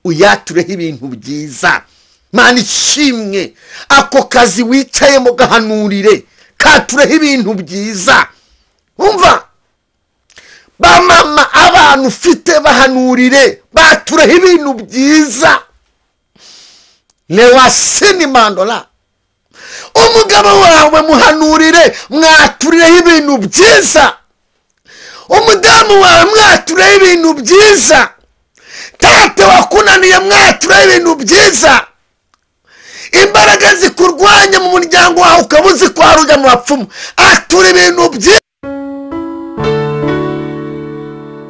uyatureho ibintu byiza. Mana ishimwe, ako kazi wicayemo gahanurire katureho ibintu byiza. Umva bamama, abantu ufite bahanurire batureho ibintu byiza. Lewasini mandola, umugabo wawe muhanurire mwaturireho ibintu byiza. Umudamu wawe mwaturireho ibintu byiza. Tate wakunaniye mwaturireho ibintu byiza. Imbaraga zikurwanya mu muryango wawe ukabuzi kwa rujya mu bapfumu, atura ibintu byiza.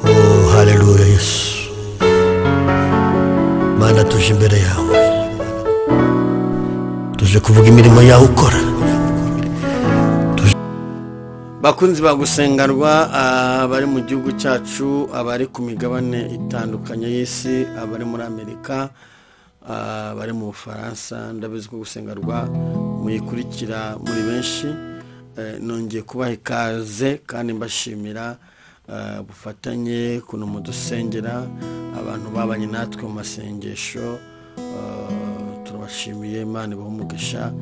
Oh, haleluya Yesu. Mana tuje imbere yawe, tuje kuvuga imirimo yawe ukora. Bakunzi bagusengarwa, abari mu gihugu cyacu, abari ku migabane itandukanye y'isi, abari muri Amerika, abari mu Bufaransa, ndabizi ko gusengarwa muyikurikira muri benshi. Nongeye kubaha ikaze kandi mbashimira bufatanye kuno mudusengera, abantu babanye natwe mu masengesho. Turabashimiye, Imana ibahe umugisha.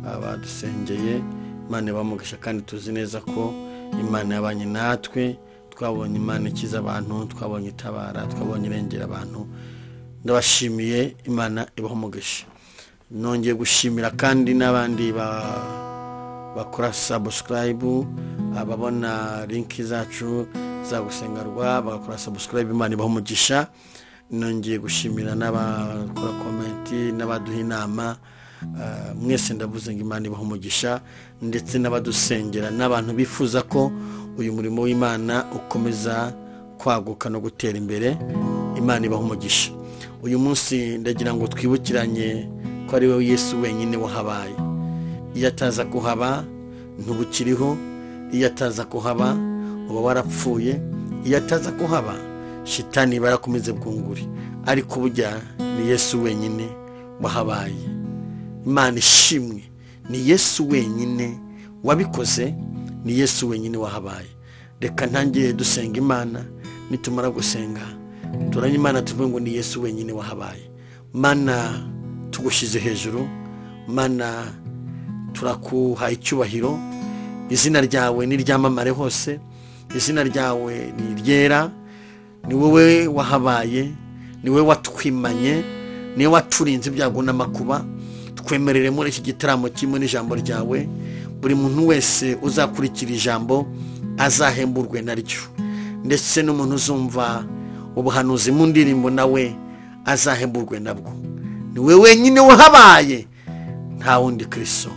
Abadusengeye, Imana ibahe umugisha, kandi tuzi neza ko Imana yabanye natwe. Twabonye Imana ikiza abantu, twabonye itabara, twabonye irengera abantu. Ndabashimiye, Imana ibahe umugisha. Nongeye gushimira kandi n'abandi bakora subscribe, ababona link zacu za gusengarwa bagakora subscribe, Imana ibahe umugisha. Nongeye gushimira n'abakora comment, n'abaduha inama, mwese ndavuze ngo Imana ibahe umugisha, ndetse n'abadusengera, n'abantu bifuza ko uyu murimo w'Imana ukomeza kwaguka no gutera imbere. Imana ibahe umugisha. Uyu munsi ndagira ngo twibukiranye ko ari we Yesu wenyine wahabaye. Iyo ataza kuhaba ntubukiriho, iyo ataza kuhaba uba warapfuye, iyo ataza kuhaba shitani barakomeze bwunguri, ariko burya ni Yesu wenyine wahabaye. Imana ishimwe, ni Yesu wenyine wabikoze, ni Yesu wenyine wahabaye. Reka ntangiye dusenga Imana, nitumara gusenga turanye Imana tuvuge ngo ni Yesu wenyine wahabaye. Mana tugushize hejuru, Mana turakuha icyubahiro. Izina ryawe ni ryamamare hose, izina ryawe ni ryera. Ni wowe wahabaye, ni wowe watwimanye, ni wowe waturinze ibyago n'amakuba. Twemerere muri iki gitaramo kimwe n'ijambo ryawe, buri muntu wese uzakurikira ijambo azahemburwe naryo, ndetse n'umuntu uzumva ubuhanuzi mu ndirimbo nawe azahemburwe nabwo. Ni wowe wenyine wahabaye, nta wundi Kristo.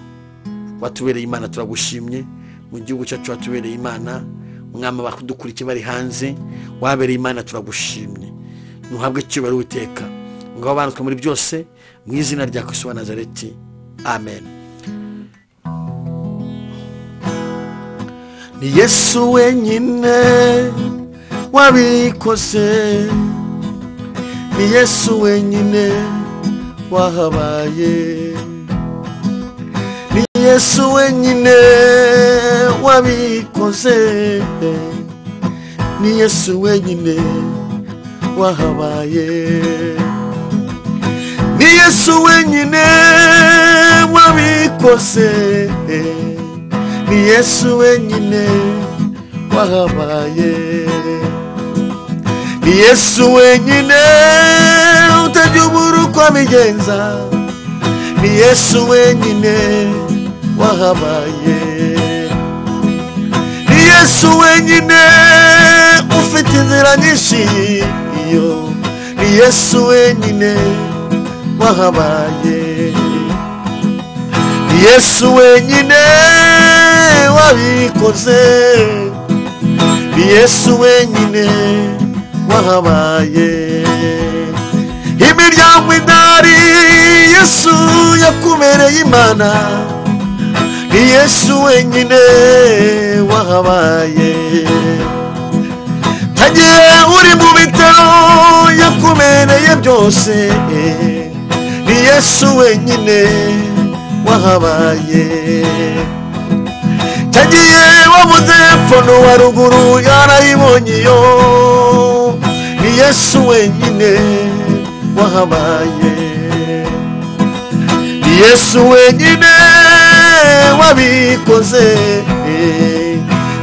Watubereye Imana, turagushimye. Mu gihugu cyacu watubereye Imana, mwama bakudukurikiye bari hanze, wabereye Imana, turagushimye. Nuhabwe icyubahiro Uwiteka, ngo abanzwe muri byose, mu izina rya Kristo wa Nazareti, amen. Ni Yesu wenyine wabikoze, ni Yesu wenyine wahabaye, ni Yesu wenyine wabikoze, ni Yesu wenyine wahabaye, ni Yesu wenyine wabikoze, ni Yesu wenyine wahabaye, ni Yesu wenyine utajubura uko abigenza, ni Yesu wenyine wahabaye, ni Yesu wenyine ufite inzira nyinshi, iyo ni Yesu wenyine wahabaye, ni Yesu wenyine wabikoze, ni Yesu wenyine wahabaye. Imiryango idari Yesu yakubereye Imana, ni Yesu wenyine wahabaye. Tagiye uri mu bitaro yakubereye byose, ni Yesu wenyine wahabaye. Tagiye wabuze epfo wa ruguru yarayibonye yo, ni Yesu wenyine wahabaye. Yesu wenyine wabikoze,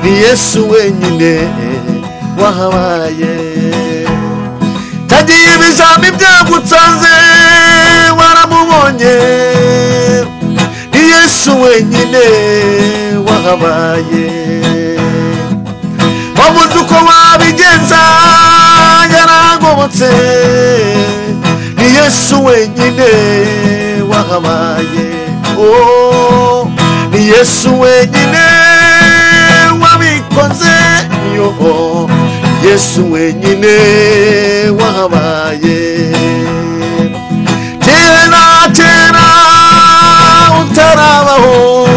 ni Yesu wenyine wahabaye. Tagiye ibijambo byagutsanze waramubonye, ni Yesu wenyine wahabaye. Wabuze uko wabigenza yaragobotse, ni Yesu wenyine wahabaye. Oh, ni Yesu wenyine wabikoze, yo Yesu wenyine wahabaye. Tera utarabaho,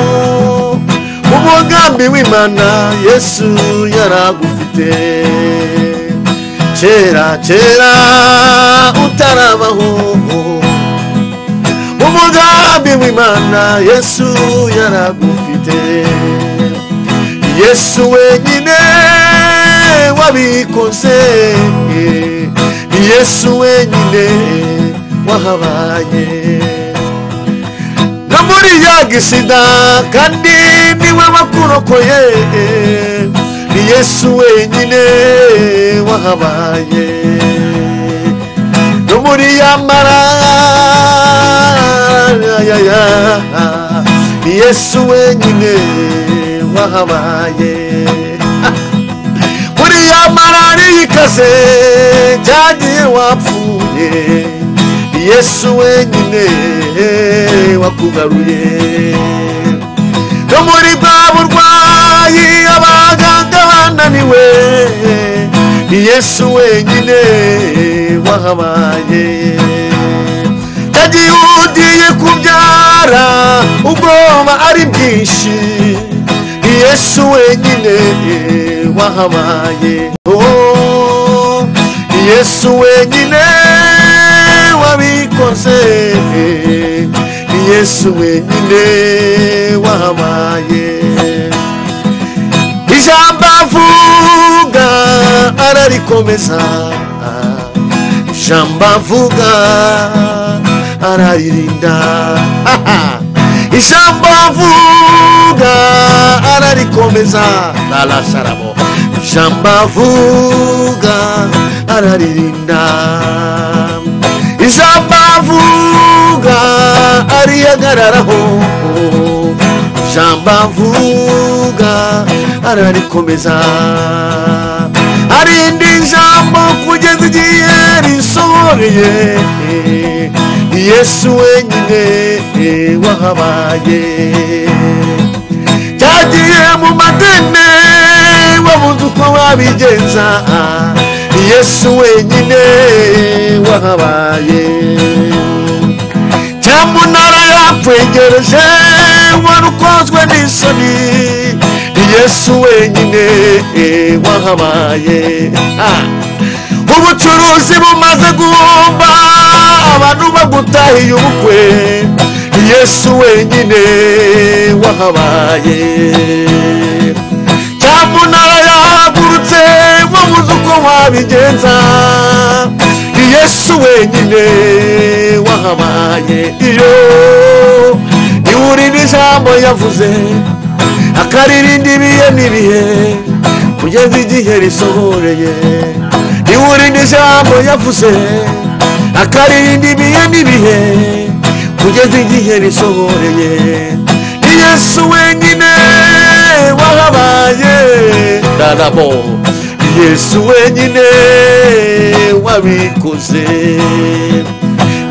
umugambi w'Imana Yesu yaragufite. Tera utarabaho, umugambi w'Imana Yesu yaragufite. Yesu wenyine wabikoze, Yesu wenyine wahabaye. No muri ya gisida kandi niwe wakurokoye, ni Yesu wenyine wahabaye. No muri ya mara ni Yesu wenyine wahabaye. Muri ya marari ikaze cyagiye wapfuye, ni Yesu wenyine wakugaruye. No muri bwa burwayi abaganga bananiwe, ni Yesu wenyine wahabaye. Tagiye ugiye kubyara ubwoba ari bwinshi, ni Yesu wenyine wahabaye. Oh, ni Yesu wenyine wabikoze, ni Yesu wenyine wahabaye. Ijambo avuga ararikomeza, ijambo avuga araririnda. Ijambo avuga ararikomeza, nalasharabo. Ijambo avuga araririnda, ijambo avuga arihagararaho. Ijambo avuga ararikomeza, arinda ijambo kugeza igihe risohoreye. Yesu wenyine wahabaye. Cyagiye mu madene wabuze uko wabigenza, Yesu wenyine wahabaye. Cyamunara yakwegereje wari ukozwe n'isoni, Yesu wenyine wahabaye. Ubucuruzi bumaze guhomba abantu bagutahiye ubukwe, Yesu wenyine wahabaye. Cyamunara yahagurutse wabuze uko wabigenza, Yesu wenyine wahabaye. Iyo niwurinde ijambo yavuze akaririnda ibihe n'ibihe kugeza igihe risohoreye. Niwurinde ijambo yavuze akaririnda ibihe n'ibihe kugeza igihe risohoreye. Ni Yesu wenyine wahabaye. Darabo, Yesu wenyine wabikoze.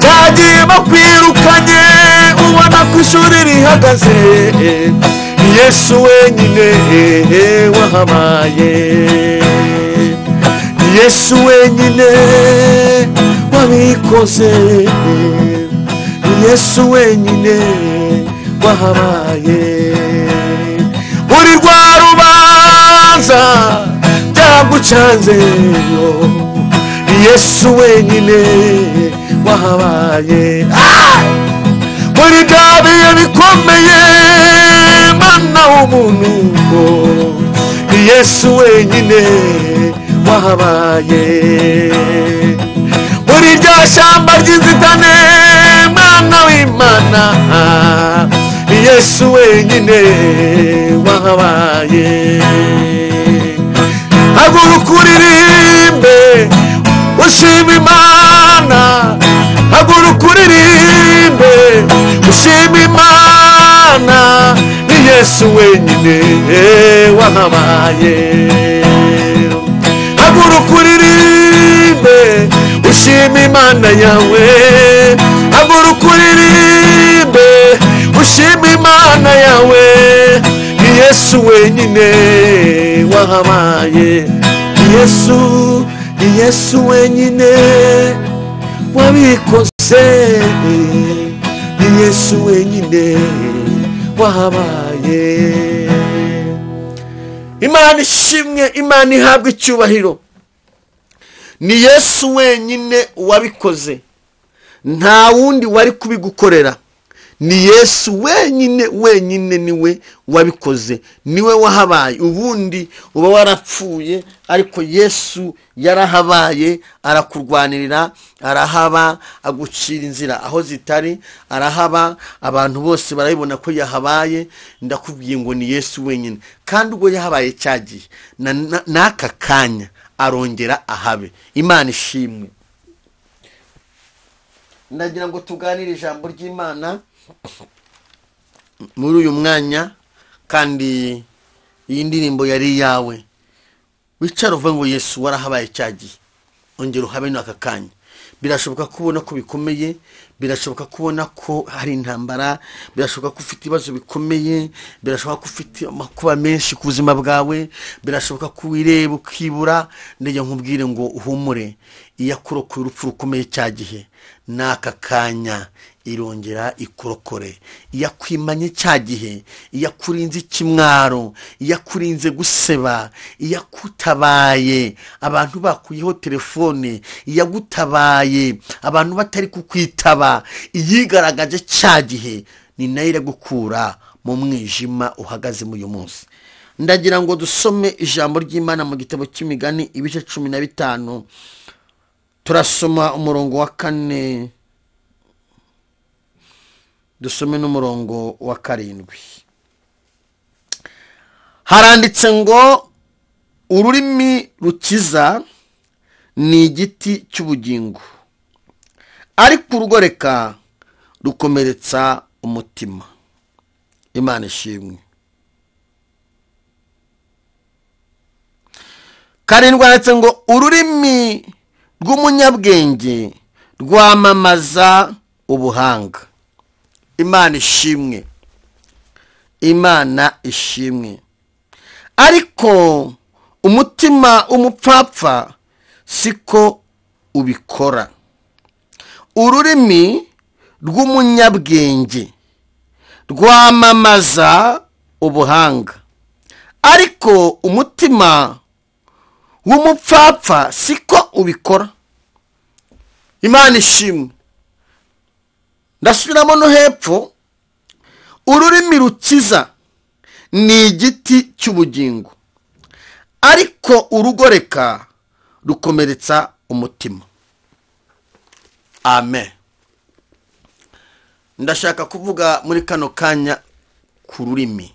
Cyagiye bakwirukanye ubona ko ishuri rihagaze, Yesu wenyine wahabaye. Yesu wenyine wabikoze, Yesu wenyine wahabaye. Uri rwa rubanza byagucanzeyo, Yesu wenyine wahabaye. Muri byabiye bikomeye mana w'umuntu, Yesu wenyine wahabaye. Muri bya shyamba ry'inzitane mwana w'Imana ni Yesu wenyine wahabaye. Haguruka uririmbe ushima Imana, haguruka uririmbe ushima Imana ni Yesu wenyine wahabaye. Haguruka uririmbe ushima Imana yawe, haguruka uririmbe ushima Imana yawe ni Yesu wenyine wahabaye. Ni Yesu wenyine wabikoze, ni Yesu wenyine wahabaye. Imana ishimwe, Imana ihabwa icyubahiro. Ni Yesu wenyine wabikoze, nta wundi wari kubigukorera. Ni Yesu wenyine niwe wabikoze, niwe wahabaye. Ubundi uba warapfuye, ariko Yesu yarahabaye, arakurwanirira, arahaba, agucira inzira aho zitari, arahaba, abantu bose barabibona ko yahabaye. Ndakubwiye ngo ni Yesu wenyine, kandi ubwo yahabaye cyagiye n'aka kanya arongera ahabe. Imana ishimwe. Ndagira ngo tuganire ijambo ry'Imana muri uyu mwanya, kandi iyi ndirimbo yari yawe. Wicara uvuga ngo Yesu warahabaye cyagiye, ongera uhabe n'aka kanya. Birashoboka kubona ko bikomeye, birashoboka kubona ko hari intambara, birashoboka ko ufite ibibazo bikomeye, birashoboka ko ufite amakuba menshi ku buzima bwawe, birashoboka ko wireba ukibura. Ndajya nkubwire ngo uhumure, iyakurokoye urupfu rukomeye cyagihe n'aka kanya irongera ikurokore. Iyakwimanye cyagihe, iyakurinze ikimwaro, iyakurinze guseba, iyakutabaye abantu bakuyeho telefone, iyagutabaye abantu batari kukwitaba, iyigaragaje cyagihe, ni nayo iragukura mu mwijima uhagaze mu uyu munsi. Ndagira ngo dusome ijambo ry'Imana mu gitabo cy'Imigani ibice 15. Turasoma umurongo wa 4, dusome n'umurongo wa 7. Haranditse ngo ururimi rukiza ni igiti cy'ubugingo, ariko urugoreka rukomeretsa umutima. Imana ishimwe. 7 handitse ngo ururimi rw'umunyabwenge rwamamaza ubuhanga. Imana ishimwe, Imana ishimwe. Ariko umutima w'umupfapfa siko ubikora. Ururimi rw'umunyabwenge rwamamaza ubuhanga, ariko umutima w'umupfapfa siko ubikora. Imana ishimwe. Ndasubiramo no hepfo, ururimi rukiza ni igiti cy'ubugingo, ariko urugoreka rukomeretsa umutima. Amen. Ndashaka kuvuga muri kano kanya ku rurimi.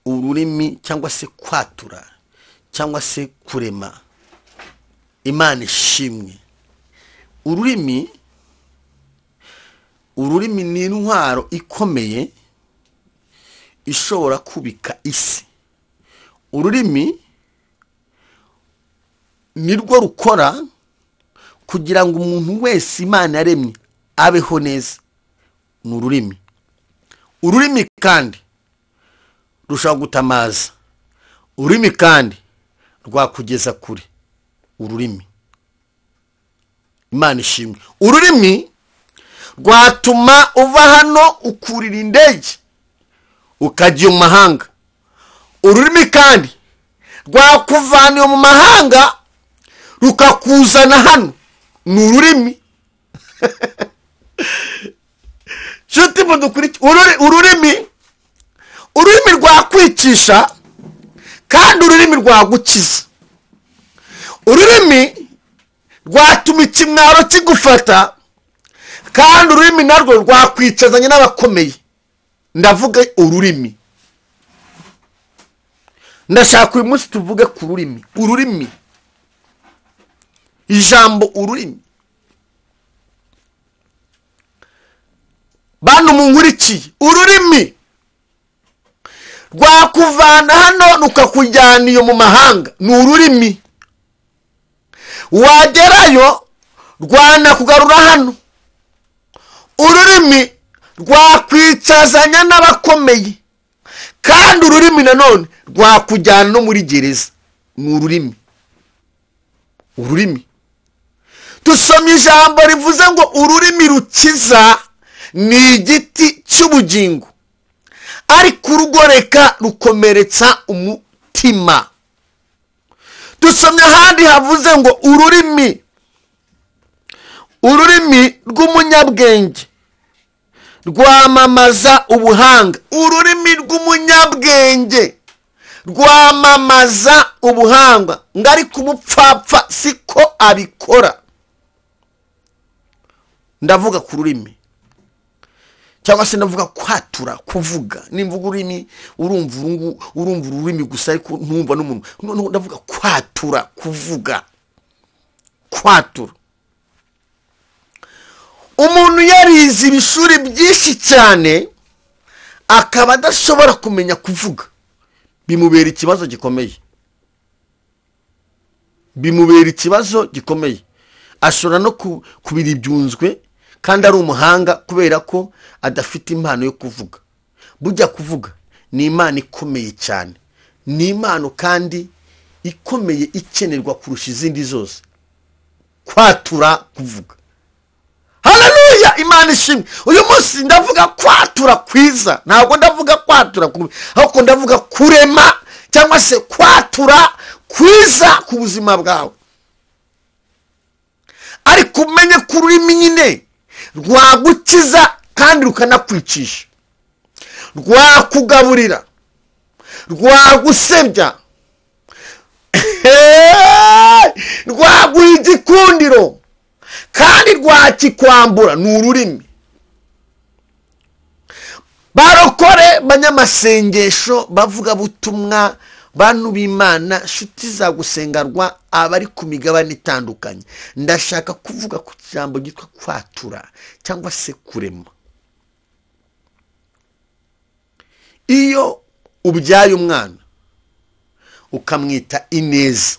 Ururimi cyangwa se kwatura, cyangwa se kurema. Imana ishimwe. Ururimi ni intwaro ikomeye ishobora kubika isi. Ururimi nirwo rukora kugira ngo umuntu wese Imana yaremye abeho neza. Ni ururimi. Ururimi kandi rushobora gutamaza. Ururimi kandi rwakugeza kure. Ururimi. Imana ishimwe. Ururimi rwatuma uva hano ukurira indege ukajya mu mahanga. Ururimi kandi rwakuvana mu mahanga rukakuzana hano. Ni ururimi. Shuti mudukuriki, ururimi rwakwicisha kandi ururimi rwagukiza. Ururimi rwatuma ikimwaro kigufata, kandi ururimi narwo rwakwicazanya n'abakomeye. Ndavuga ururimi. Ndashaka uyu munsi tuvuge ku rurimi. Ururimi, ijambo ururimi. Bantu munkurikiye, ururimi rwakuvana hano rukakujyana iyo mu mahanga. Ni ururimi. Wagerayo rwanakugarura hano. Ururimi rwakwicazanya n'abakomeye, kandi ururimi nanone rwakujyana no muri gereza. Ni ururimi. Ururimi. Dusomye ijambo rivuze ngo ururimi rukiza ni igiti cy'ubugingo, ariko urugoreka rukomeretsa umutima. Dusomye ahandi havuze ngo ururimi rw'umunyabwenge rwamamaza ubuhanga. Ururimi rw'umunyabwenge rwamamaza ubuhanga, ngo ariko umupfapfa siko abikora. Ndavuga ku rurimi, cyangwa se ndavuga kwatura, kuvuga. Nimvuga ururimi urumva ururimi gusa, ariko ntumva n'umuntu. Ndavuga kwatura, kuvuga, kwatura. Umuntu yarize ibishuri byinshi cyane akaba adashobora kumenya kuvuga, bimubera ikibazo gikomeye. Bimubera ikibazo gikomeye. Ashobora no kubiribyunzwe kandi ari umuhanga, kubera ko adafite impano yo kuvuga. Burya kuvuga ni impano ikomeye cyane. Ni impano kandi ikomeye ikenerwa kurusha izindi zose. Kwatura, kuvuga. Haleluya, Imana ishimwe. Uyu munsi ndavuga kwatura kwiza. Ntabwo ndavuga kwatura kubi, ahubwo ndavuga kurema cyangwa se kwatura kwiza ku buzima bwawe. Ariko umenye ko ururimi nyine rwagukiza kandi rukanakwicisha, rwakugaburira, rwagusebya, rwaguha igikundiro, kandi rwakikwambura. Ni ururimi. Barokore, banyamasengesho, bavuga butumwa, bantu b'Imana, nshuti za gusengarwa, abari ku migabane itandukanye, ndashaka kuvuga ku jambo gitwa kwatura cyangwa se kurema. Iyo ubyaye umwana ukamwita Ineza,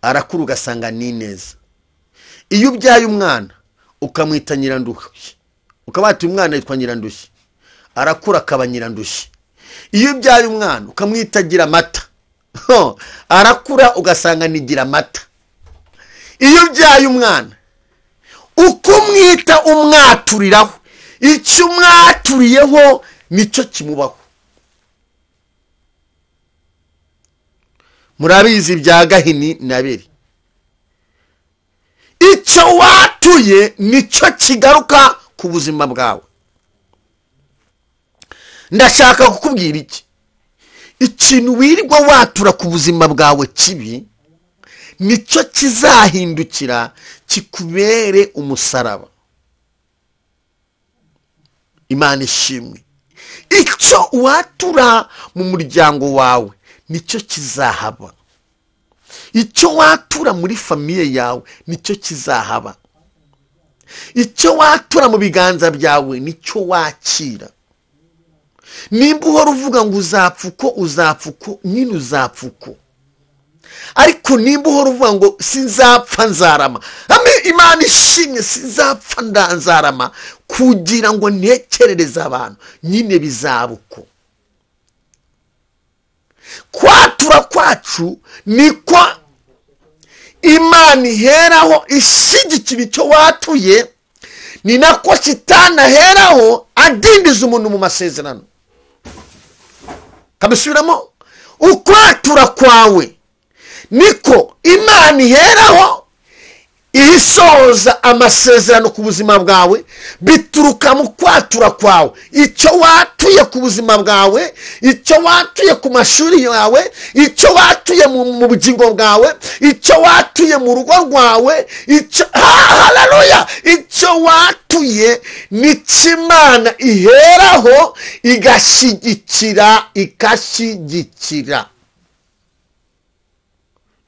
arakura ugasanga ni Ineza. Iyo ubyaye umwana ukamwita Nyirandushyi, ukabata umwana yitwa Nyirandushyi, arakura akaba Nyirandushyi. Iyo ubyaye umwana ukamwita Giramata, arakura ugasanga ni Giramata. Iyo ubyaye umwana ukumwita umwaturiraho, icyo umwaturiyeho nicyo kimubaho. Murabizi bya Gahini na Abeli. Icyo watuye nicyo kigaruka ku buzima bwawe. Ndashaka kukubwira iki? Ikintu wirirwa watura ku buzima bwawe kibi nicyo kizahindukira kikubere umusaraba. Imana ishimwe. Icyo watura mu muryango wawe nicyo kizahaba. Icyo watura muri famiye yawe nicyo kizahaba. Icyo watura mu biganza byawe nicyo wakira. Nimba uhora uvuga ngo uzapfuko, nyine uzapfuko. Ariko nimba uhora uvuga ngo sinzapfa nzarama, Imana ishimye, sinzapfa nzarama, kugira ngo ntekerereze abantu, nyine bizabuko. Kwatura kwacu niko Imana iheraho ishyigikira icyo watuye, ni nako Shitani aheraho adindiza umuntu mu masezerano. Kabisubiramo, ukwatura kwawe niko Imana iheraho isoza amasezerano ku buzima bwawe bituruka mu kwatura kwawe. Icyo watuye ku buzima bwawe, icyo watuye ku mashuri yawe, icyo watuye mu bugingo bwawe, icyo watuye mu rugo rwawe, haleluya, icyo watuye ni cy'Imana iheraho ikashyigikira.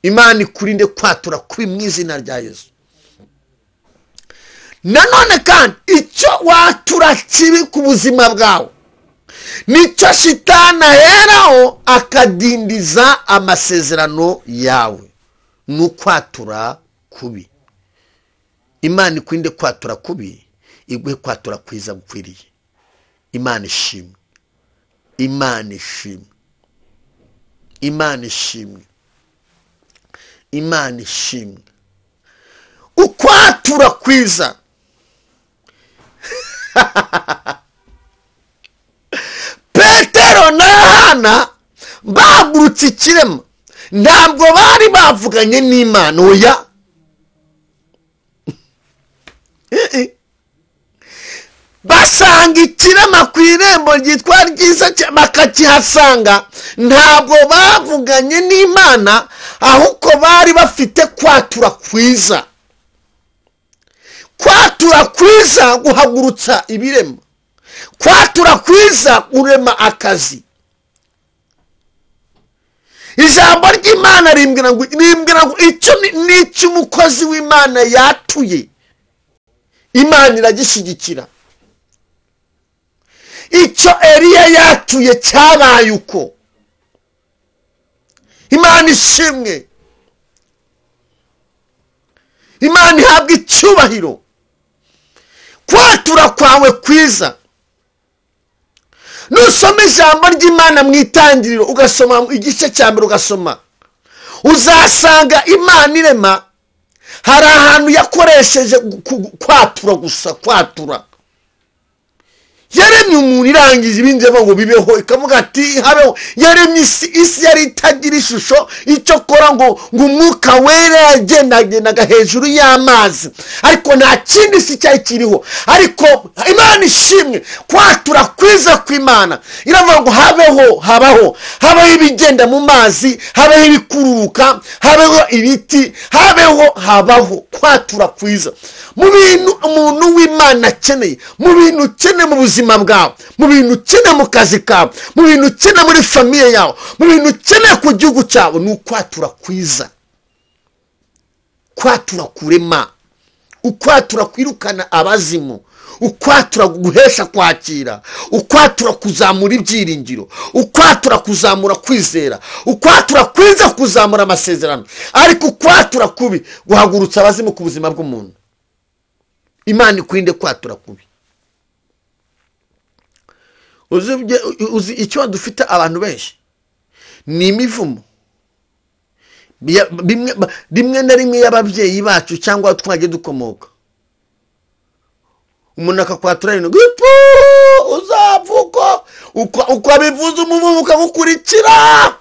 Imana ikurinde kwatura kubi mu izina rya Yesu. Nanone kandi icyo watura kibi ku buzima bwawe nicyo shitani aheraho akadindiza amasezerano yawe. Ni ukwatura kubi. Imana ikurinde kwatura kubi, iguhe kwatura kwiza gukwiriye. Imana ishimwe, Imana ishimwe, Imana ishimwe, Imana ishimwe. Ukwatura kwiza Petero na Yohana bahagurutse ikirema, ntabwo bari bavuganye n'Imana, oya. Basanga ikirema ku irembo ryitwa ryiza bakakihasanga, ntabwo bavuganye n'Imana, ahubwo bari bafite kwatura kwiza. Kwatura kwiza guhagurutsa ibirema, kwatura kwiza urema akazi. Ijambo ry'Imana rimbwira ngo icyo ni umukozi w'Imana yatuye, Imana iragishyigikira. Icyo Eliya yatuye cyabaye uko. Imana ishimwe, Imana ihabwa icyubahiro. Kwatura kwawe kwiza, nusoma ijambo ry'Imana mu Itangiriro ugasoma igice cya mbere ugasoma, uzasanga Imana irema hari ahantu yakoresheje kwatura gusa, kwatura. Yaremye umuntu irangije ibindi ngo bibeho, ikavuga ati habeho. Yaremye isi yari itagira ishusho, icyo kora ngo umwuka wera yagendaga hejuru y'amazi, ariko nta kindi isi cyari kiriho. Ariko Imana ishimwe, kwatura kwiza kw'Imana iravuga ngo habeho ibigenda mu mazi, habeho ibikururuka, habeho ibiti, habaho kwatura kwiza. Mu bintu umuntu w'Imana akeneye, mu bintu ukeneye mu buzima bwawe, mu bintu ukeneye mu kazi kawe, mu bintu ukeneye muri famiye yawe, mu bintu ukeneye ku gihugu cyawe, ni ukwatura kwiza. Kwatura kurema, ukwatura kwirukana abazimu, ukwatura guhesha kwakira, ukwatura kuzamura ibyiringiro, ukwatura kuzamura kwizera, ukwatura kwiza kuzamura amasezerano. Ariko ukwatura kubi guhagurutsa abazimu ku buzima bw'umuntu. Imana ikurinde kwatura kubi. Uzi icyo dufite abantu benshi ni imivumo. Rimwe na rimwe y'ababyeyi bacu cyangwa twagiye dukomoka. Umuntu akakwatura rino uzavuko uko abivuze umuvumo ukagukurikira.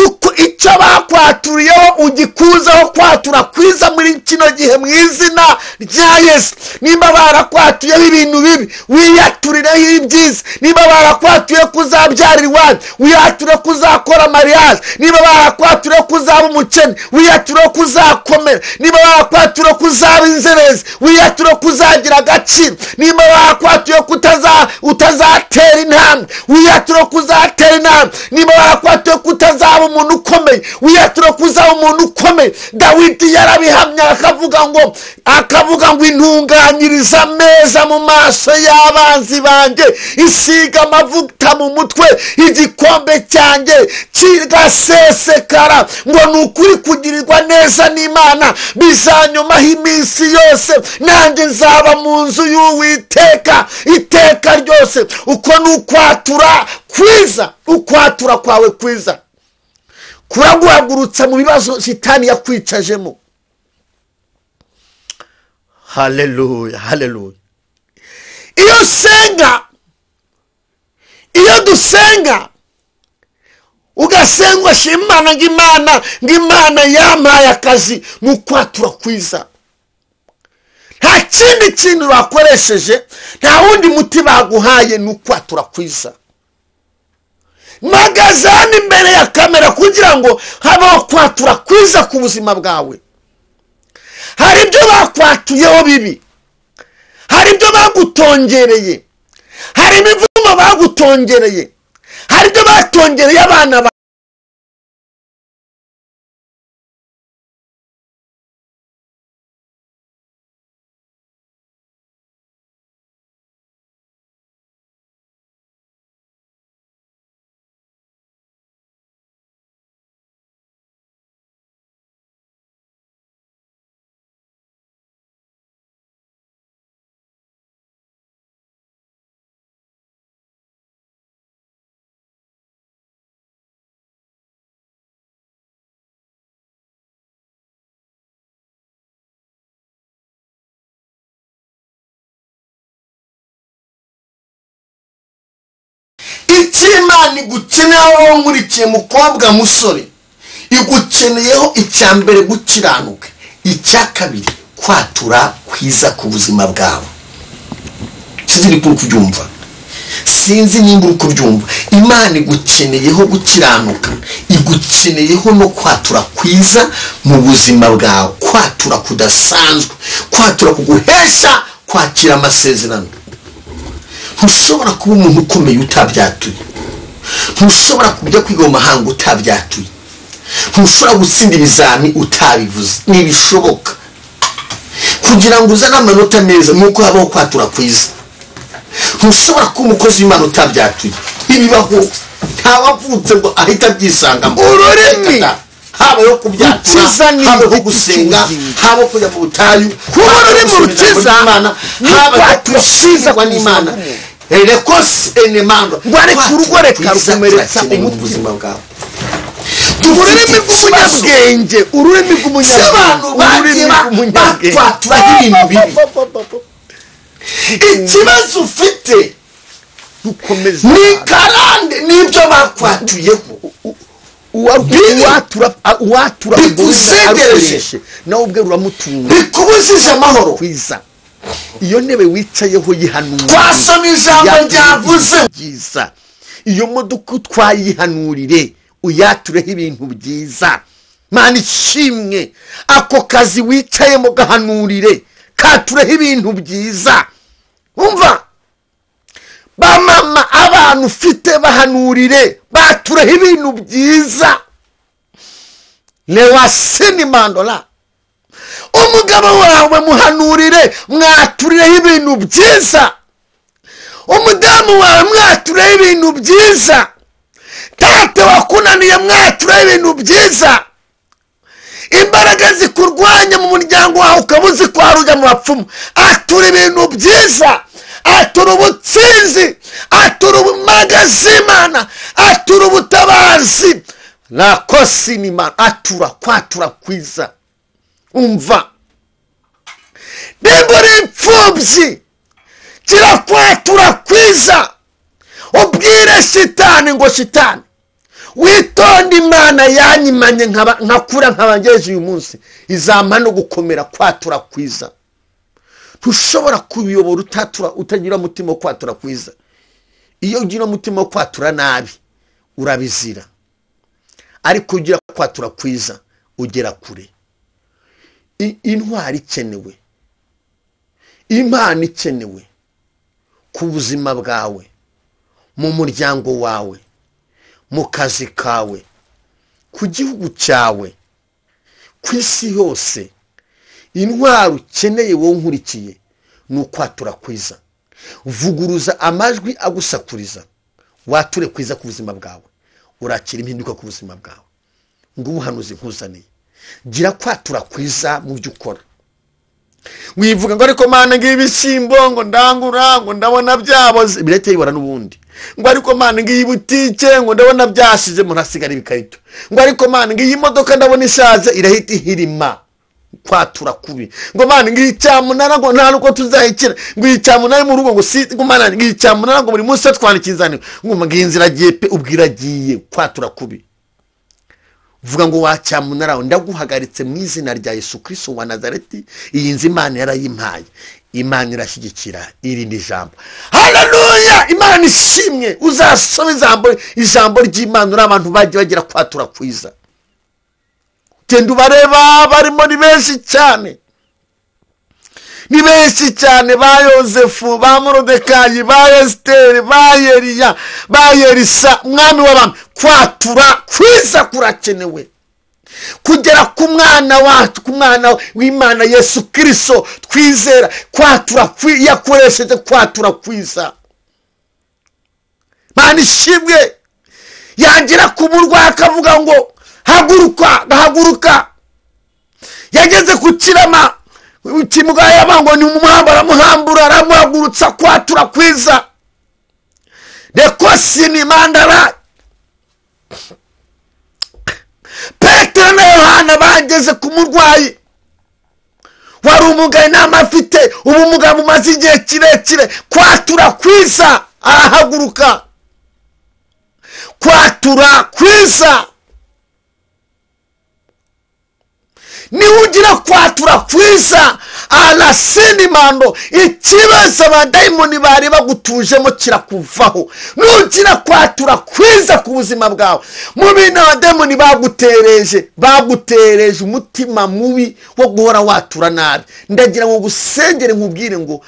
Uko icyo bakwaturiyeho ugikuzaho kwatura kwiza muri kino gihe mu izina rya Yesu. Nimba barakwatuyeho ibintu bibi, wiyaturireho ibyiza. Nimba barakwatuye kuzabyarira iwanyu, wiyature kuzakora mariage. Nimba barakwatuye kuzaba umukene, wiyature kuzakomera. Nimba barakwatuye kuzaba inzerezi, wiyature kuzagira agaciro. Nimba barakwatuye utazatera intambwe, wiyature kuzatera intambwe. Nimba barakwatuye kutazaba umuntu ukomeye, wiyature kuzaba umuntu ukomeye. Dawidi yarabihamya akavuga ngo intunganyiriza ameza mu maso y'abanzi banjye, isiga amavuta mu mutwe, igikombe cyanjye kigasesekara. Ngo ni ukuri kugirirwa neza n'Imana bizanyomaho iminsi yose, nanjye nzaba mu nzu y'Uwiteka iteka ryose. Uko ni ukwatura kwiza. Ukwatura kwawe kwiza kuraguhagurutsa mu bibazo Shitani yakwicajemo. Haleluya, haleluya. Iyo dusenga ugasenga shimana ng'Imana yampaye akazi mu kwatura kwiza. Nta kindi kintu bakoresheje, nta wundi muti baguhaye ni ukwatura kwiza. Magazani imbere ya kamera kugira ngo habaho kwatura kwiza ku buzima bwawe. Hari ibyo bakwatuyeho bibi, hari ibyo bagutongereye, hari imivumo bagutongereye, hari ibyo batongereye abana ba Imana igukeneyeho nkurikiye mukobwa musore, igukeneyeho icyambere gukiranuka, icyakabiri kwatura kwiza ku buzima bwawe. Sinzi kubyumva, sinzi nimba uri kubyumva. Imana igukeneyeho gukiranuka, igukeneyeho no kwatura kwiza mu buzima bwawe, kwatura kudasanzwe, kwatura kuguhesha kwakira amasezerano. Ntushobora kuba umuntu ukomeye utabyatuye, ntushobora kujya kwiga mu mahanga utabyatuye, ntushobora gutsinda ibizami utabivuze. Ntibishoboka. Kugira ngo uzane amanota meza nuko habaho kwatura kwiza. Ntushobora kuba umukozi w'Imana utabyatuye. Ibibaho ntawavutse ngo ahita byisangamo. Ururimi habaho kubyatura, habaho gusenga, habaho kujya mu butayu, kuba ururimi rukiza, habaho gushizwa n'Imana. Rekose enemando ngware kurugo reka rukomeretsa ubuzima bwawe. Ururimi rw'umunyabwenge, ururimi rw'umunyabwenge kwatura ibintu bibi. Ikibazo ufite ukomeza ni karande n'ibyo bakwatuyeho. Watura bikuzengereje nawe ubwe uramutunga, bikubuzije amahoro kwiza. Iyo ntebe wicayeho yihanura, twasoma ijambo ryavuze byiza. Iyo modoka twayihanurire uyatureho ibintu byiza. Mana ishimwe, ako kazi wicayemo gahanurire katureho ibintu byiza. Umva ba mama, abantu ufite bahanurire batureho ibintu byiza. Lewasini mandola, umugabo wawe muhanurire mwaturireho ibintu byiza. Umudamu wawe mwaturireho ibintu byiza. Tate wakunaniye mwaturireho ibintu byiza. Imbaraga zikurwanya mu muryango wawe ukabuzi kwaruja mu bapfumu, atura ibintu byiza. Atura ubutsinzi, atura ubumaraga z'Imana, atura ubutabazi. Nakosi ni Imana, atura kwatura kwiza. Umva, niba uri imfubyi gira kwatura kwiza. Ubwire shitani ngo shitani, witonde, Imana yanyimanye nkakura nkabangeje uyu munsi, izampa no gukomera kwatura kwiza. Ntushobora kubiyobora utagira umutima wo kwatura kwiza. Iyo ugira umutima wo kwatura nabi urabizira, ariko ugira kwatura kwiza ugera kure. Intwari ikenewe, Imana ikenewe ku buzima bwawe, mu muryango wawe, mu kazi kawe, ku gihugu cyawe, ku isi yose. Intwari ukeneye wowe nkurikiye ni ukwatura kwiza. Vuguruza amajwi agusakuriza, wature kwiza ku buzima bwawe, urakira impinduka ku buzima bwawe. Ngo ubuhanuzi nkuzaniye, gira kwatura kwiza mu byo ukora. Wivuga ngo ariko Mana ngiye ibishyimbo ngo ndangura ngo ndabona byaboze, birete yibora n'ubundi. Ngo ariko Mana ngiye ibutike ngo ndabona byashize, mu hasigara ibikarito. Ngo ariko Mana ngiye imodoka ndabona ishaje, irahita ihirima. kwatura kubi ngo mana ngicyamunara ngo nta nuko tuzahikira ngo icyamunara mu rugo ngo si ngo mana ngicyamunara ngo buri munsi twanikizane ngo inzira agiye pe ubwiragiye kwatura kubi. Vuga ngo wacyamunara ndaguhagaritse mu izina rya Yesu Kristo wa Nazareti, iyi nzi Imana yarayimpaye, Imana irashyigikira irindi jambo. Haleluya! Imana ishimwe. Uzasoma ijambo ry'Imana uri abantu bagiye bagira kwatura kwiza. Genda ubareba barimo ni benshi cyane, ni benshi cyane, ba Yosefu, ba Morodekayi, ba Esiteri, ba Eliya, ba Elisa, mwami w'abami. Kwatura kwiza kurakenewe kugera ku mwana wacu, ku mwana w'Imana Yesu Kristo twizera. Kwatura yakoresheje kwatura kwiza. Mana ishimwe. Yagira ku murwayi akavuga ngo haguruka. Yageze ku kirama kimugaya abango ni umuhambura aramuhagurutsa. Kwatura kwiza. Nekosi ni mandara. Petero na Yohana bageze ku murwayi wari umugaye inama afite ubumuga bumaze igihe kirekire. Kwatura kwiza arahaguruka. Kwatura kwiza. Niwe ugira kwatura kwiza arasindi mando. Ikibazo abadayimoni bari bagutujemo kirakuvaho nugira kwatura kwiza ku buzima bwawe. Mu bintu abadayimoni bagutereje umutima mubi wo guhora watura nabi, ndagira ngo gusengere nkubwire ngo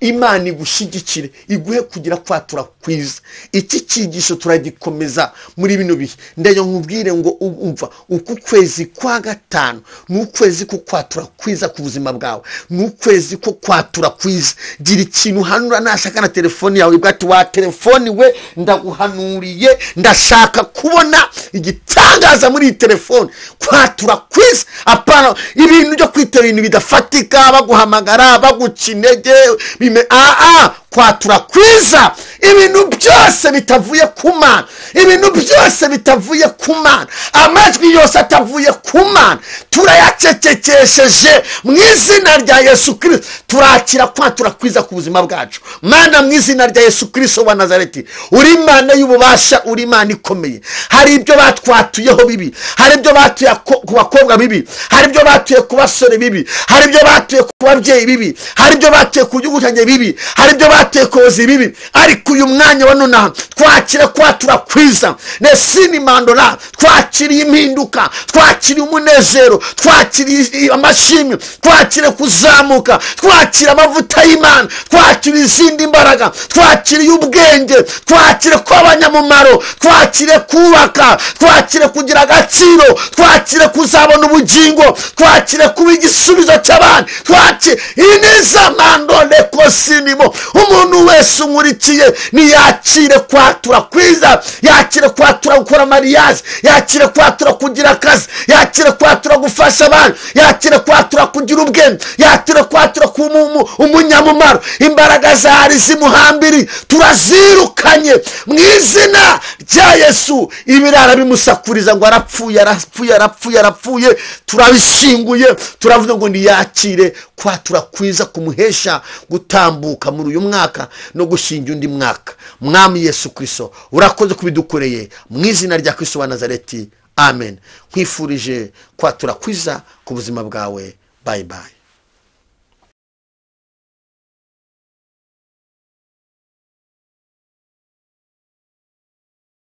Imana igushyigikire iguhe kugira kwatura kwiza. Iki cyigisho turagikomeza muri bino bihe. Ndagira ngo nkubwire ngo umva uku kwezi kwa gatanu n'ukwezi ko kwatura kwiza ku buzima bwawe, n'ukwezi ko kwatura kwiza. Gira ikintu hanura nashaka na telefoni yawe bwati wa telefoni we ndaguhanuriye, ndashaka kubona igitangaza muri telefoni. Kwatura kwiza apana ibintu byo kwitera ibintu bidafatika, baguhamagara bagucinege kwatura kwiza ibintu byose bitavuye ku Mana, ibintu byose bitavuye ku Mana, amajwi yose atavuye ku Mana turayacecekesheje mu izina rya Yesu Kristo. Turakira kwatura kwiza ku buzima bwacu. Mana mu izina rya Yesu Kristo wa Nazareti, uri Imana y'ububasha, uri Imana ikomeye. Hari ibyo batwatuyeho bibi, hari ibyo batuye ku bakobwa bibi, hari ibyo batuye ku basore bibi, hari ibyo batuye ku babyeyi bibi, hari ibyo batuye ku gihugu cyanjye bibi, hari ibyo batuye ku bayobozi bibi. Ariko uyu mwanya wa none twakire kwatura kwiza. Nesini mandora twakiriye impinduka, twakiriye umunezero, twakiriye amashimwe, twakire kuzamuka, twakire amavuta y'Imana, twakire izindi mbaraga, twakiriye ubwenge, twakire kuba abanyamumaro, twakire kubaka, twakire kugira agaciro, twakire kuzabona ubugingo, twakire kuba igisubizo cy'abandi, twakire ineza mandole kosinimo. Umuntu wese umurikiye niyakire kwatura kwiza, yakire kwatura gukora mariage, yakire kwatura kugira akazi, yakire kwatura gufasha abantu, yakire kwatura kugira ubwenge, yakire kwatura ku umunyamumaro. Imbaraga zari zimuhambiri turazirukanye mu izina rya Yesu. Ibirara bimusakuriza ngo arapfuye, turabishinguye, turavuga ngo niyakire kwatura kwiza kumuhesha gutambuka muri uyu mwaka no gushinga undi mwaka. Mwami Yesu Kristo urakoze kubidukoreye mu izina rya Kristo wa Nazareti, amen. Nkwifurije kwatura kwiza ku buzima bwawe. Bye bye.